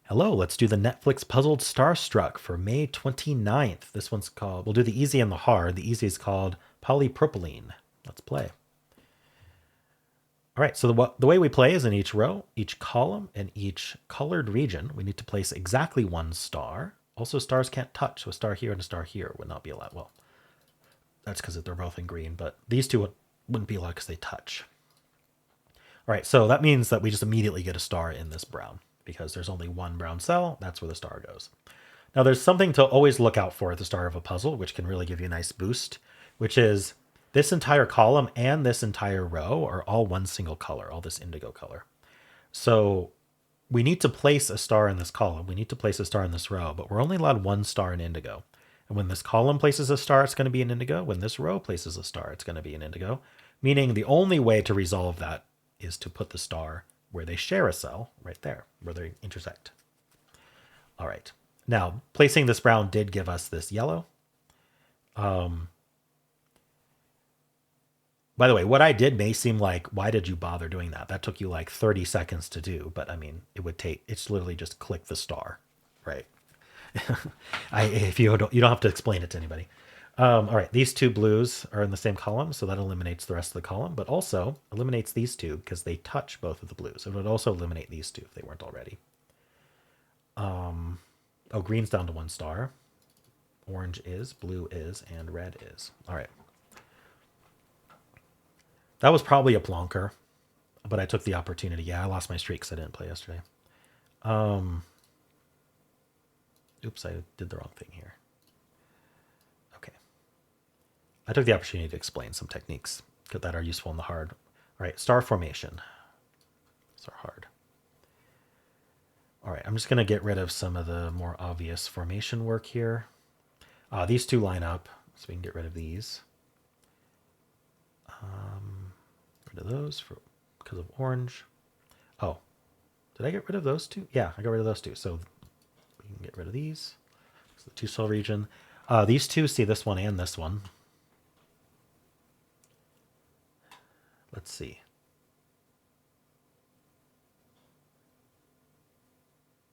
Hello, let's do the Netflix puzzled Starstruck for May 29th. This one's called, we'll do the easy and the hard. The easy is called polypropylene. Let's play. All right, so the way we play is in each row, each column, and each colored region, we need to place exactly one star. Also, stars can't touch, so a star here and a star here would not be allowed. Well, that's because they're both in green, but these two wouldn't be allowed because they touch. All right, so that means that we just immediately get a star in this brown because there's only one brown cell. That's where the star goes. Now, there's something to always look out for at the start of a puzzle, which can really give you a nice boost, which is this entire column and this entire row are all one single color, all this indigo color. So we need to place a star in this column. We need to place a star in this row, but we're only allowed one star in indigo. And when this column places a star, it's going to be an indigo. When this row places a star, it's going to be an indigo. Meaning the only way to resolve that is to put the star where they share a cell, right there, where they intersect. All right. Now, placing this brown did give us this yellow. By the way, what I did may seem like, why did you bother doing that? That took you like 30 seconds to do, but I mean, it's literally just click the star, right? If you don't have to explain it to anybody. All right, these two blues are in the same column, so that eliminates the rest of the column, but also eliminates these two because they touch both of the blues. It would also eliminate these two if they weren't already. Oh, green's down to one star. Orange is, blue is, and red is. All right. That was probably a plonker, but I took the opportunity. Yeah, I lost my streak because I didn't play yesterday. Oops, I did the wrong thing here. Okay. I took the opportunity to explain some techniques that are useful in the hard. All right, star formation. These are hard. All right, I'm just going to get rid of some of the more obvious formation work here. These two line up, so we can get rid of these. Rid of those because of orange. Oh, did I get rid of those two? Yeah, I got rid of those two. So we can get rid of these. It's the two cell region. These two, see this one and this one. Let's see.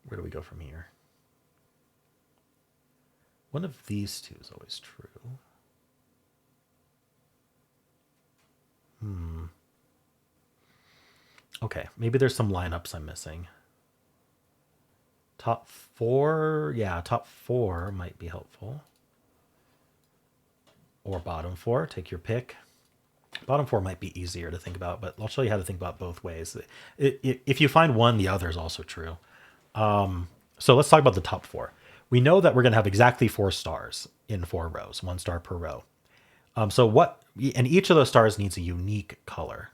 Where do we go from here? One of these two is always true. Okay, maybe there's some lineups I'm missing. Top four, yeah, top four might be helpful. Or bottom four, take your pick. Bottom four might be easier to think about, but I'll show you how to think about both ways. If you find one, the other is also true. So let's talk about the top four. We know that we're going to have exactly 4 stars in 4 rows, 1 star per row. And each of those stars needs a unique color.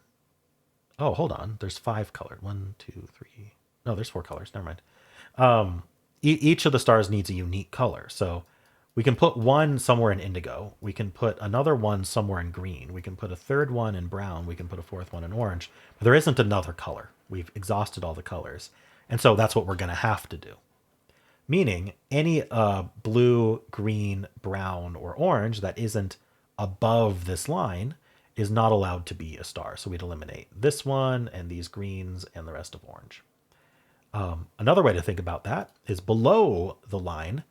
Oh, hold on. There's 5 colored. 1, 2, 3. No, there's 4 colors. Never mind. Each of the stars needs a unique color. So we can put one somewhere in indigo. We can put another one somewhere in green. We can put a third one in brown. We can put a fourth one in orange. But there isn't another color. We've exhausted all the colors. And so that's what we're going to have to do. Meaning any blue, green, brown, or orange that isn't above this line is not allowed to be a star. So we'd eliminate this one and these greens and the rest of orange. Another way to think about that is below the line,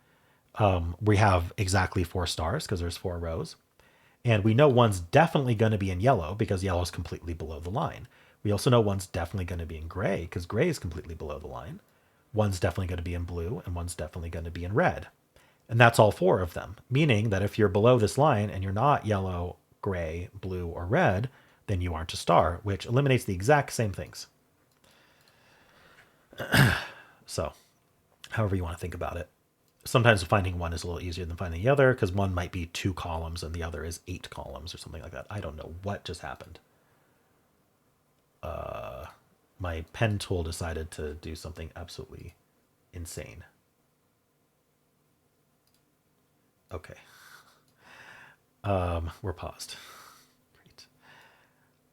we have exactly 4 stars because there's 4 rows. And we know one's definitely going to be in yellow because yellow is completely below the line. We also know one's definitely going to be in gray because gray is completely below the line. One's definitely going to be in blue and one's definitely going to be in red. And that's all 4 of them, meaning that if you're below this line and you're not yellow, gray, blue, or red, then you aren't a star, which eliminates the exact same things. So, however you want to think about it. Sometimes finding one is a little easier than finding the other because one might be 2 columns and the other is 8 columns or something like that. I don't know what just happened. My pen tool decided to do something absolutely insane. Okay. We're paused. Great.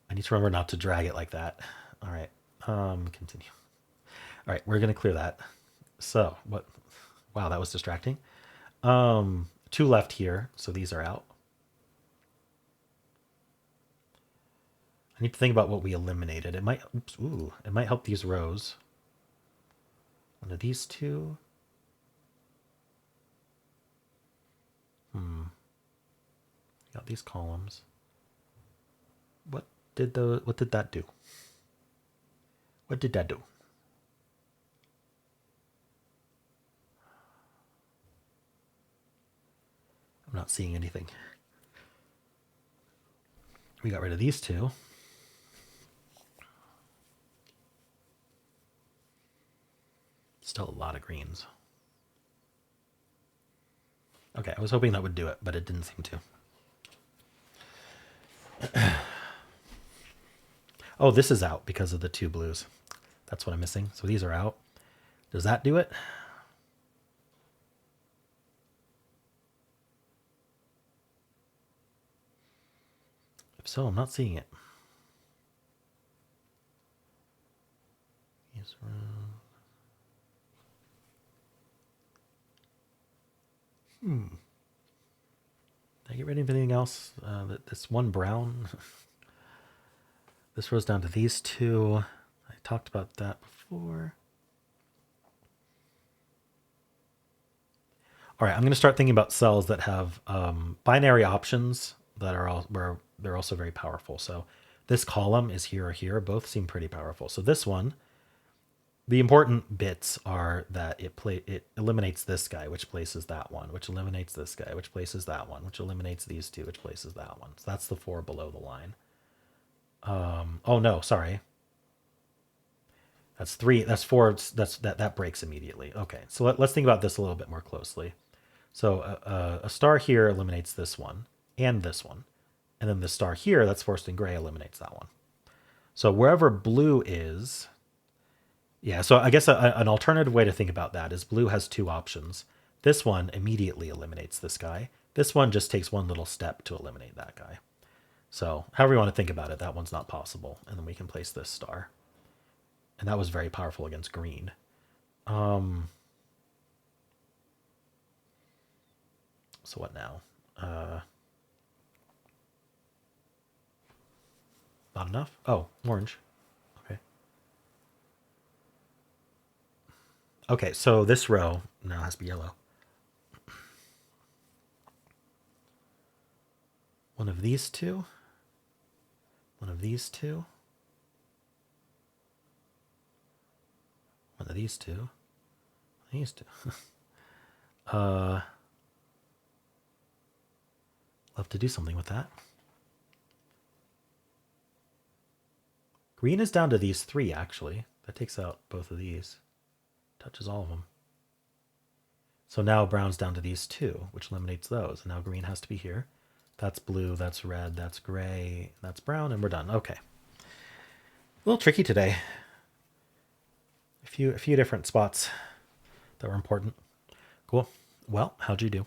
I need to remember not to drag it like that. All right. Continue. All right, we're gonna clear that. So what? Wow, that was distracting. 2 left here, so these are out. I need to think about what we eliminated. It might, oops, ooh, it might help these rows. One of these two. Got these columns. What did that do? What did that do? I'm not seeing anything. We got rid of these two. Still a lot of greens. Okay, I was hoping that would do it, but it didn't seem to. Oh, this is out because of the two blues. That's what I'm missing. So these are out. Does that do it? If so, I'm not seeing it. Yes, Did I get rid of anything else? This one brown. This rose down to these two. I talked about that before. All right, I'm going to start thinking about cells that have binary options that are all where they're also very powerful. So this column is here or here. Both seem pretty powerful. So this one, the important bits are that it eliminates this guy, which places that one, which eliminates this guy, which places that one, which eliminates these two, which places that one. So that's the 4 below the line. Oh no, sorry. That's 3. That's 4. That breaks immediately. Okay, so let's think about this a little bit more closely. So a star here eliminates this one and this one, and then the star here that's forced in gray eliminates that one. So wherever blue is, yeah. So I guess an alternative way to think about that is blue has 2 options. This one immediately eliminates this guy. This one just takes one little step to eliminate that guy. So however you want to think about it, that one's not possible. And then we can place this star. And that was very powerful against green. So what now? Not enough? Oh, orange. Okay. Okay, so this row now has to be yellow. One of these two. One of these two. One of these two. These two. Love to do something with that. Green is down to these 3, actually. That takes out both of these. Touches all of them. So now brown's down to these 2, which eliminates those. And now green has to be here. That's blue, that's red, that's gray, that's brown, and we're done. Okay. A little tricky today. A few different spots that were important. Cool. Well, how'd you do?